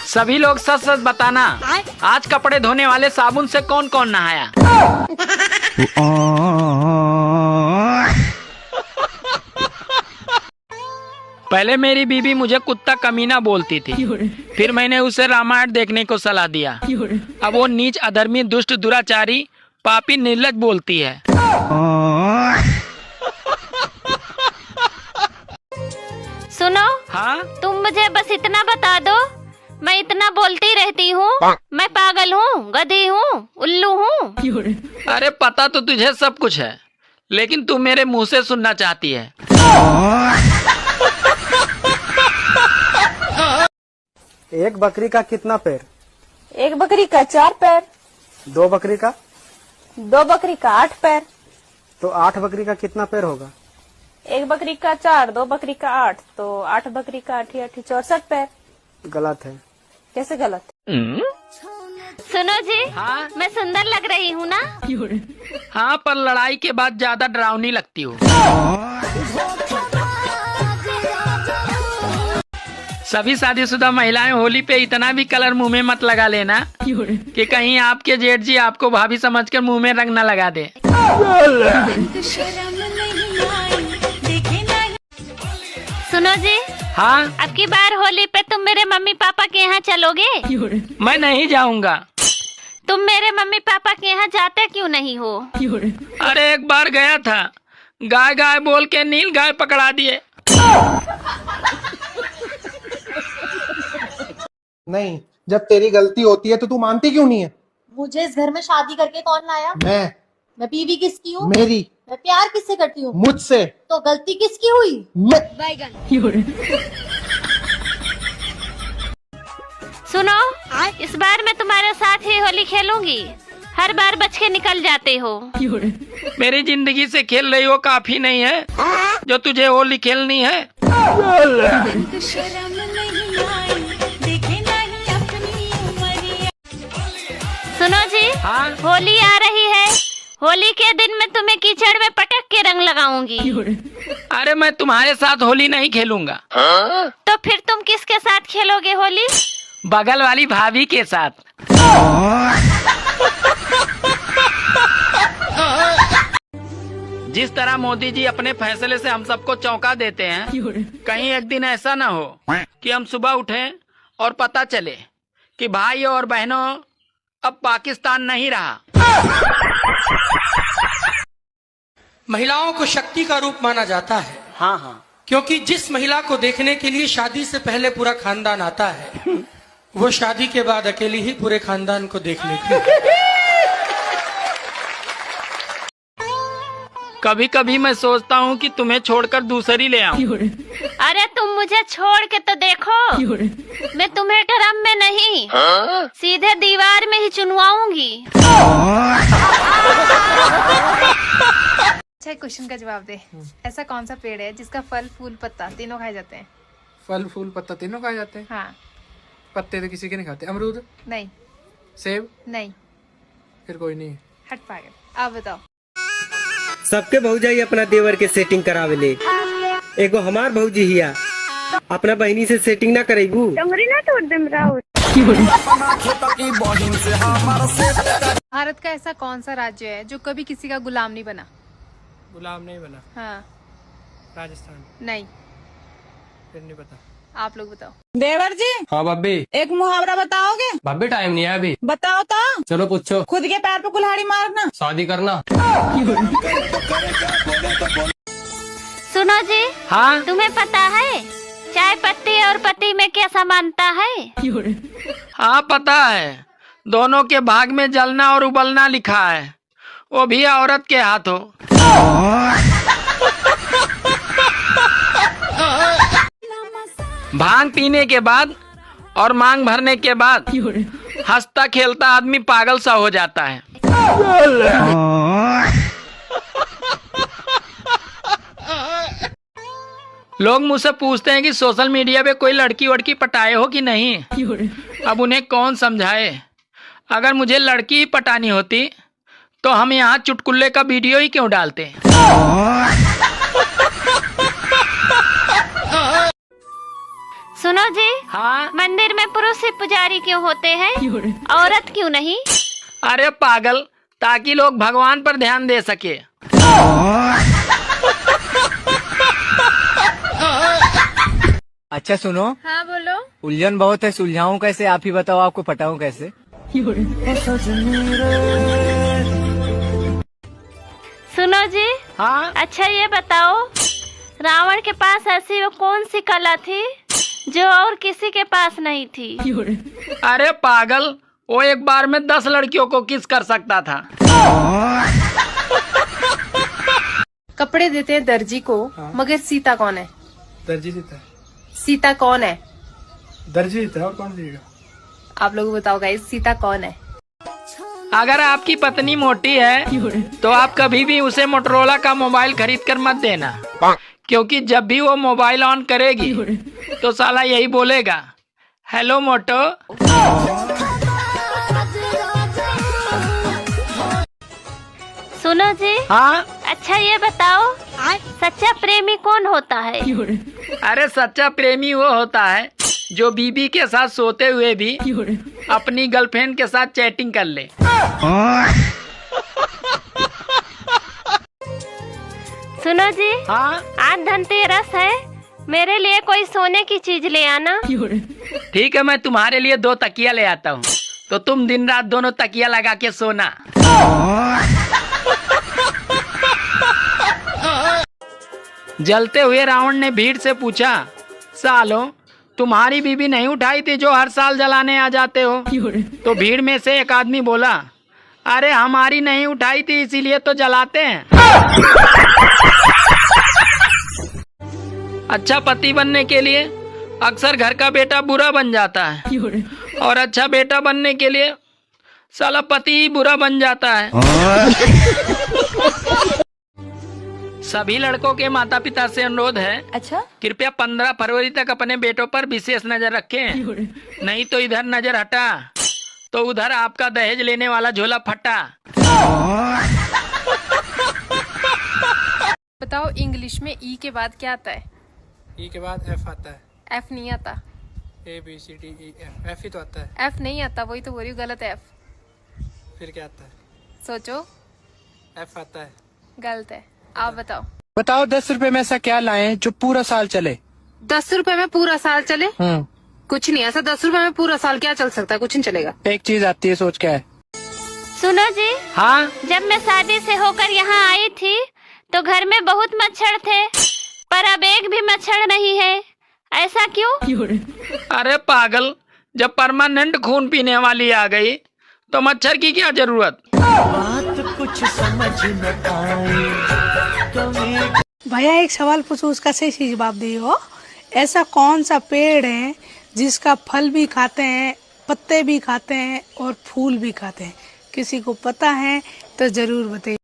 सभी लोग सच सच बताना, आज कपड़े धोने वाले साबुन से कौन कौन नहाया? पहले मेरी बीबी मुझे कुत्ता कमीना बोलती थी, फिर मैंने उसे रामायण देखने को सलाह दिया। अब वो नीच, अधर्मी, दुष्ट, दुराचारी, पापी, निर्लज बोलती है। सुनो, हाँ? तुम मुझे बस इतना बता दो, मैं इतना बोलती रहती हूँ, मैं पागल हूँ, गधी हूँ, उल्लू हूँ? अरे पता तो तुझे सब कुछ है, लेकिन तू मेरे मुंह से सुनना चाहती है। एक बकरी का कितना पैर? एक बकरी का 4 पैर। दो बकरी का? 2 बकरी का 8 पैर। तो 8 बकरी का कितना पैर होगा? एक बकरी का 4, 2 बकरी का 8, तो 8 बकरी का 8 64 पैर। गलत है। कैसे गलत? सुनो जी, हाँ? मैं सुंदर लग रही हूँ ना? हाँ, पर लड़ाई के बाद ज्यादा डरावनी लगती हो। सभी शादीशुदा महिलाएं होली पे इतना भी कलर मुंह में मत लगा लेना कि कहीं आपके जेठ जी आपको भाभी समझकर मुंह में रंग न लगा दे। सुनो जी, हाँ? अब की बार होली पे तुम मेरे मम्मी पापा के यहाँ चलोगे? मैं नहीं जाऊंगा। तुम मेरे मम्मी पापा के यहाँ जाते क्यों नहीं हो? अरे एक बार गया था, गाय गाय बोल के नील गाय पकड़ा दिए। नहीं, जब तेरी गलती होती है तो तू मानती क्यों नहीं है? मुझे इस घर में शादी करके कौन लाया? मैं बीवी किसकी हूँ? मेरी। मैं प्यार किससे करती हूँ? मुझसे। तो गलती किसकी हुई? मैं। सुनो, इस बार मैं तुम्हारे साथ ही होली खेलूंगी। हर बार बच के निकल जाते हो। मेरी जिंदगी से खेल रही हो काफी नहीं है जो तुझे होली खेलनी है? सुनो जी, हाँ? होली आ रही है। होली के दिन मैं तुम्हें कीचड़ में पटक के रंग लगाऊंगी। अरे मैं तुम्हारे साथ होली नहीं खेलूंगा। तो फिर तुम किसके साथ खेलोगे होली? बगल वाली भाभी के साथ। जिस तरह मोदी जी अपने फैसले से हम सबको चौंका देते हैं, कहीं एक दिन ऐसा न हो कि हम सुबह उठें और पता चले कि भाई और बहनों अब पाकिस्तान नहीं रहा। महिलाओं को शक्ति का रूप माना जाता है। हाँ हाँ, क्योंकि जिस महिला को देखने के लिए शादी से पहले पूरा खानदान आता है, वो शादी के बाद अकेली ही पूरे खानदान को देख लेती है। कभी कभी मैं सोचता हूँ कि तुम्हें छोड़कर दूसरी ले आऊं। अरे तुम मुझे छोड़ के तो देखो, मैं तुम्हें ड्रम में नहीं, सीधे दीवार में ही चुनवाऊंगी। अच्छा, क्वेश्चन का जवाब दे। ऐसा कौन सा पेड़ है जिसका फल, फूल, पत्ता तीनों खाए जाते हैं? फल, फूल, पत्ता तीनों खाए जाते हैं? हाँ। पत्ते तो किसी के नहीं खाते। अमरूद? नहीं। सेब? नहीं। फिर कोई नहीं। हट पागल। आप बताओ। सबके भौजाई अपना देवर के सेटिंग करावेले, एगो हमार भौजी हिया, अपना बहनी से सेटिंग ना करेगू। भारत का ऐसा कौन सा राज्य है जो कभी किसी का गुलाम नहीं बना? गुलाम नहीं बना? हाँ। राजस्थान? नहीं। फिर नहीं पता। आप लोग बताओ। देवर जी, हाँ भाभी। एक मुहावरा बताओगे? भाभी टाइम नहीं है अभी। बताओ तो। चलो पूछो। खुद के पैर पे कुल्हाड़ी मारना। शादी करना। सुनो जी, हाँ? तुम्हें पता है चाय पत्ती और पति में क्या समानता है? हाँ पता है, दोनों के भाग में जलना और उबलना लिखा है, वो भी औरत के हाथों। भांग पीने के बाद और मांग भरने के बाद हंसता खेलता आदमी पागल सा हो जाता है। लोग मुझसे पूछते हैं कि सोशल मीडिया पे कोई लड़की वड़की पटाए हो कि नहीं। अब उन्हें कौन समझाए। अगर मुझे लड़की ही पटानी होती तो हम यहाँ चुटकुल्ले का वीडियो ही क्यों डालते। सुनो जी, हाँ। मंदिर में पुरुष ही पुजारी क्यों होते हैं, औरत क्यों नहीं? अरे पागल, ताकि लोग भगवान पर ध्यान दे सके। अच्छा सुनो, हाँ बोलो। उलझन बहुत है, सुलझाऊं कैसे? आप ही बताओ, आपको पटाऊं कैसे? सुनो जी, हाँ। अच्छा ये बताओ, रावण के पास ऐसी वो कौन सी कला थी जो और किसी के पास नहीं थी? अरे पागल, वो एक बार में 10 लड़कियों को किस कर सकता था। कपड़े देते हैं दर्जी को, मगर सीता कौन है? दर्जी सीता सीता कौन है? दर्जी सीता और कौन देगा? आप लोग बताओ गाइस, सीता कौन है? अगर आपकी पत्नी मोटी है तो आप कभी भी उसे मोटरोला का मोबाइल खरीद कर मत देना, क्योंकि जब भी वो मोबाइल ऑन करेगी तो साला यही बोलेगा, हेलो मोटो। सुनो जी, हाँ। अच्छा ये बताओ, सच्चा प्रेमी कौन होता है? अरे सच्चा प्रेमी वो होता है जो बीबी के साथ सोते हुए भी अपनी गर्लफ्रेंड के साथ चैटिंग कर ले। सुनो जी, हाँ। आज धनतेरस है, मेरे लिए कोई सोने की चीज ले आना। ठीक है, मैं तुम्हारे लिए 2 तकिया ले आता हूँ, तो तुम दिन रात दोनों तकिया लगा के सोना। जलते हुए रावण ने भीड़ से पूछा, सालों तुम्हारी बीबी नहीं उठाई थी जो हर साल जलाने आ जाते हो? तो भीड़ में से एक आदमी बोला, अरे हमारी नहीं उठाई थी इसीलिए तो जलाते हैं। अच्छा पति बनने के लिए अक्सर घर का बेटा बुरा बन जाता है, और अच्छा बेटा बनने के लिए साला पति ही बुरा बन जाता है। सभी लड़कों के माता पिता से अनुरोध है, अच्छा, कृपया 15 फरवरी तक अपने बेटों पर विशेष नजर रखें, नहीं तो इधर नजर हटा तो उधर आपका दहेज लेने वाला झोला फटा। बताओ इंग्लिश में ई के बाद क्या आता है? ई के बाद एफ आता है। एफ नहीं आता। ABCDEF, एफ ही तो आता है। एफ नहीं आता, वही तो बोल रही हूँ, गलत है। एफ फिर क्या आता है? सोचो। एफ आता है। गलत है, आप बताओ। बताओ 10 रुपए में ऐसा क्या लाएं जो पूरा साल चले? 10 रुपए में पूरा साल चले? कुछ नहीं, ऐसा 10 रुपए में पूरा साल क्या चल सकता है? कुछ नहीं चलेगा। एक चीज आती है, सोच क्या है? सुनो जी, हाँ। जब मैं शादी से होकर यहाँ आई थी तो घर में बहुत मच्छर थे, पर अब एक भी मच्छर नहीं है, ऐसा क्यों? अरे पागल, जब परमानेंट खून पीने वाली आ गई तो मच्छर की क्या जरूरत। भैया एक सवाल पूछो, उसका सही जवाब दियो। ऐसा कौन सा पेड़ है जिसका फल भी खाते हैं, पत्ते भी खाते हैं और फूल भी खाते हैं? किसी को पता है तो जरूर बताइए।